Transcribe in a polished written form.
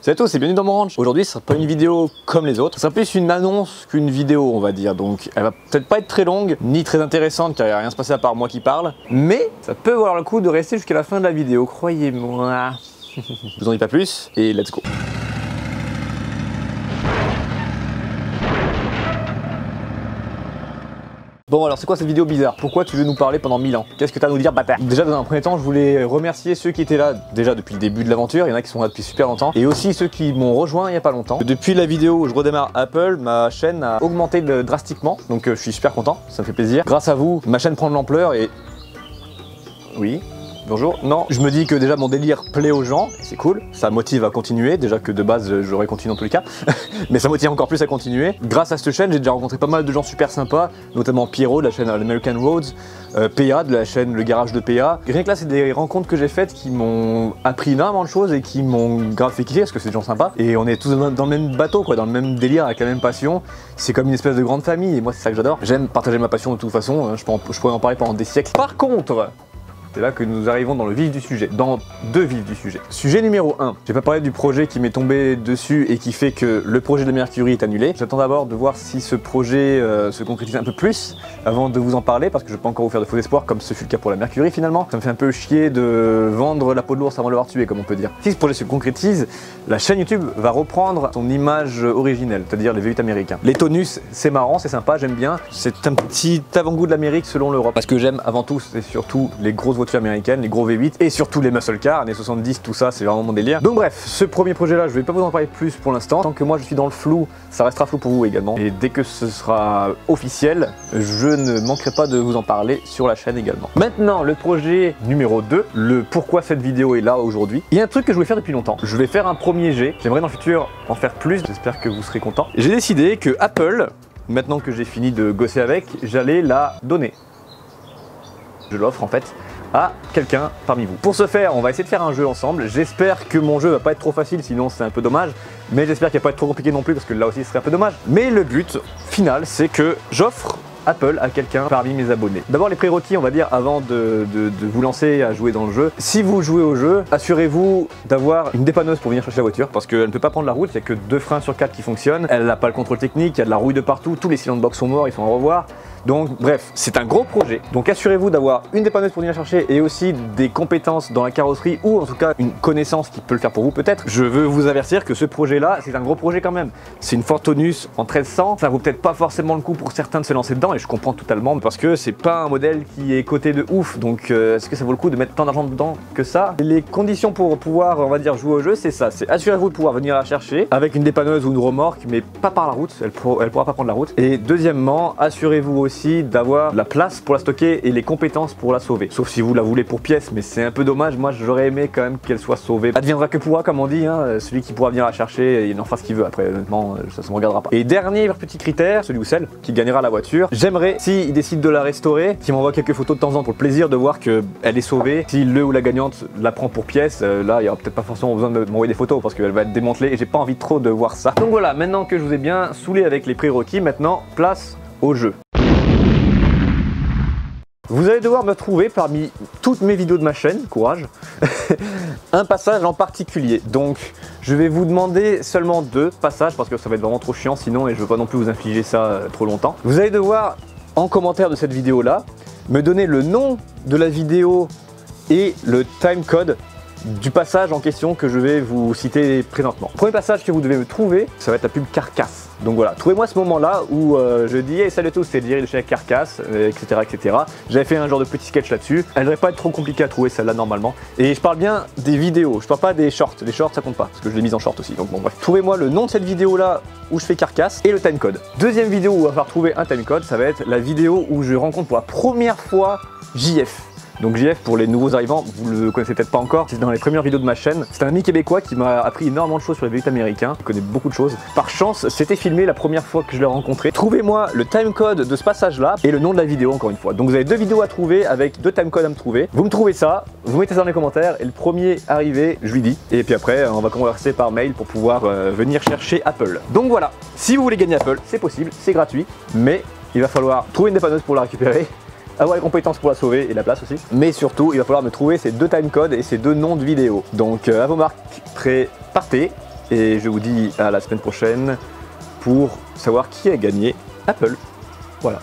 Salut à tous et bienvenue dans mon ranch. Aujourd'hui ce sera pas une vidéo comme les autres, ce sera plus une annonce qu'une vidéo on va dire. Donc elle va peut-être pas être très longue, ni très intéressante car il n'y a rien se passer à part moi qui parle. Mais ça peut valoir le coup de rester jusqu'à la fin de la vidéo, croyez-moi. Je vous en dis pas plus et let's go. Bon alors c'est quoi cette vidéo bizarre? Pourquoi tu veux nous parler pendant 1000 ans? Qu'est-ce que tu as à nous dire bâtard? Déjà dans un premier temps je voulais remercier ceux qui étaient là déjà depuis le début de l'aventure, il y en a qui sont là depuis super longtemps, et aussi ceux qui m'ont rejoint il n'y a pas longtemps. Depuis la vidéo où je redémarre Apple, ma chaîne a augmenté drastiquement, donc je suis super content, ça me fait plaisir. Grâce à vous, ma chaîne prend de l'ampleur et... Oui. Bonjour. Non, je me dis que déjà mon délire plaît aux gens, c'est cool, ça motive à continuer, déjà que de base j'aurais continué dans tous les cas, mais ça motive encore plus à continuer. Grâce à cette chaîne, j'ai déjà rencontré pas mal de gens super sympas, notamment Pierrot de la chaîne American Roads, PA de la chaîne Le Garage de PA. Rien que là, c'est des rencontres que j'ai faites qui m'ont appris énormément de choses et qui m'ont grave fait kiffer parce que c'est des gens sympas. Et on est tous dans le même bateau, quoi, dans le même délire, avec la même passion. C'est comme une espèce de grande famille et moi c'est ça que j'adore. J'aime partager ma passion de toute façon, je pourrais en parler pendant des siècles. Par contre, c'est là que nous arrivons dans le vif du sujet, dans deux vifs du sujet. Sujet numéro 1, j'ai pas parlé du projet qui m'est tombé dessus et qui fait que le projet de Mercury est annulé. J'attends d'abord de voir si ce projet se concrétise un peu plus avant de vous en parler parce que je peux encore vous faire de faux espoirs comme ce fut le cas pour la Mercury finalement. Ça me fait un peu chier de vendre la peau de l'ours avant de l'avoir tué comme on peut dire. Si ce projet se concrétise, la chaîne YouTube va reprendre son image originelle, c'est-à-dire les V8 américains. Les tonus, c'est marrant, c'est sympa, j'aime bien. C'est un petit avant-goût de l'Amérique selon l'Europe. Parce que j'aime avant tout, c'est surtout les grosses voitures américaines, les gros V8 et surtout les muscle cars, années 70, tout ça, c'est vraiment mon délire. Donc bref, ce premier projet là, je vais pas vous en parler plus pour l'instant. Tant que moi je suis dans le flou, ça restera flou pour vous également. Et dès que ce sera officiel, je ne manquerai pas de vous en parler sur la chaîne également. Maintenant, le projet numéro 2, le pourquoi cette vidéo est là aujourd'hui. Il y a un truc que je voulais faire depuis longtemps. Je vais faire un premier jet. J'aimerais dans le futur en faire plus. J'espère que vous serez contents. J'ai décidé que Apple, maintenant que j'ai fini de gosser avec, j'allais la donner. Je l'offre en fait à quelqu'un parmi vous. Pour ce faire, on va essayer de faire un jeu ensemble. J'espère que mon jeu va pas être trop facile, sinon c'est un peu dommage. Mais j'espère qu'il va pas être trop compliqué non plus, parce que là aussi ce serait un peu dommage. Mais le but final, c'est que j'offre Apple à quelqu'un parmi mes abonnés. D'abord les prérequis on va dire avant de vous lancer à jouer dans le jeu. Si vous jouez au jeu, assurez-vous d'avoir une dépanneuse pour venir chercher la voiture parce qu'elle ne peut pas prendre la route, il n'y a que 2 freins sur 4 qui fonctionnent, elle n'a pas le contrôle technique, il y a de la rouille de partout, tous les cylindres de box sont morts, ils sont à revoir. Donc bref, c'est un gros projet. Donc assurez-vous d'avoir une dépanneuse pour venir chercher et aussi des compétences dans la carrosserie ou en tout cas une connaissance qui peut le faire pour vous peut-être. Je veux vous avertir que ce projet-là, c'est un gros projet quand même. C'est une Ford Taunus en 1300, ça vaut peut-être pas forcément le coup pour certains de se lancer dedans et je comprends totalement parce que c'est pas un modèle qui est coté de ouf. Donc est-ce que ça vaut le coup de mettre tant d'argent dedans que ça? Les conditions pour pouvoir, on va dire, jouer au jeu, c'est ça. C'est assurez-vous de pouvoir venir la chercher avec une dépanneuse ou une remorque, mais pas par la route, elle pourra pas prendre la route. Et deuxièmement, assurez-vous aussi d'avoir la place pour la stocker et les compétences pour la sauver. Sauf si vous la voulez pour pièce, mais c'est un peu dommage. Moi, j'aurais aimé quand même qu'elle soit sauvée. Adviendra que pourra, comme on dit, hein. Celui qui pourra venir la chercher, il en fera ce qu'il veut. Après, honnêtement, ça se regardera pas. Et dernier petit critère, celui ou celle qui gagnera la voiture. J'aimerais, s'il décide de la restaurer, qu'il m'envoie quelques photos de temps en temps pour le plaisir de voir qu'elle est sauvée. Si le ou la gagnante la prend pour pièce, là, il y aura peut-être pas forcément besoin de m'envoyer des photos parce qu'elle va être démantelée et j'ai pas envie trop de voir ça. Donc voilà, maintenant que je vous ai bien saoulé avec les prérequis, maintenant, place au jeu. Vous allez devoir me trouver parmi toutes mes vidéos de ma chaîne, courage, un passage en particulier. Donc je vais vous demander seulement 2 passages parce que ça va être vraiment trop chiant sinon et je veux pas non plus vous infliger ça trop longtemps. Vous allez devoir, en commentaire de cette vidéo là, me donner le nom de la vidéo et le timecode du passage en question que je vais vous citer présentement. Le premier passage que vous devez me trouver, ça va être la pub Carcass. Donc voilà, trouvez-moi ce moment-là où je dis hey, salut à tous, c'est Jerry de chez Carcass, etc. etc. J'avais fait un genre de petit sketch là-dessus. Elle devrait pas être trop compliquée à trouver celle-là normalement. Et je parle bien des vidéos, je parle pas des shorts. Les shorts ça compte pas parce que je l'ai mise en short aussi. Donc bon bref. Trouvez-moi le nom de cette vidéo-là où je fais Carcass et le timecode. Deuxième vidéo où on va falloir trouver un timecode, ça va être la vidéo où je rencontre pour la première fois JF. Donc JF, pour les nouveaux arrivants, vous le connaissez peut-être pas encore, c'est dans les premières vidéos de ma chaîne. C'est un ami québécois qui m'a appris énormément de choses sur les V8 américains, il connaît beaucoup de choses. Par chance, c'était filmé la première fois que je l'ai rencontré. Trouvez-moi le timecode de ce passage-là et le nom de la vidéo encore une fois. Donc vous avez 2 vidéos à trouver avec 2 timecodes à me trouver. Vous me trouvez ça, vous mettez ça dans les commentaires et le premier arrivé, je lui dis. Et puis après, on va converser par mail pour pouvoir venir chercher Apple. Donc voilà, si vous voulez gagner Apple, c'est possible, c'est gratuit, mais il va falloir trouver une dépanneuse pour la récupérer, avoir les compétences pour la sauver et la place aussi. Mais surtout, il va falloir me trouver ces 2 timecodes et ces 2 noms de vidéos. Donc à vos marques, prêts, partez. Et je vous dis à la semaine prochaine pour savoir qui a gagné Apple. Voilà.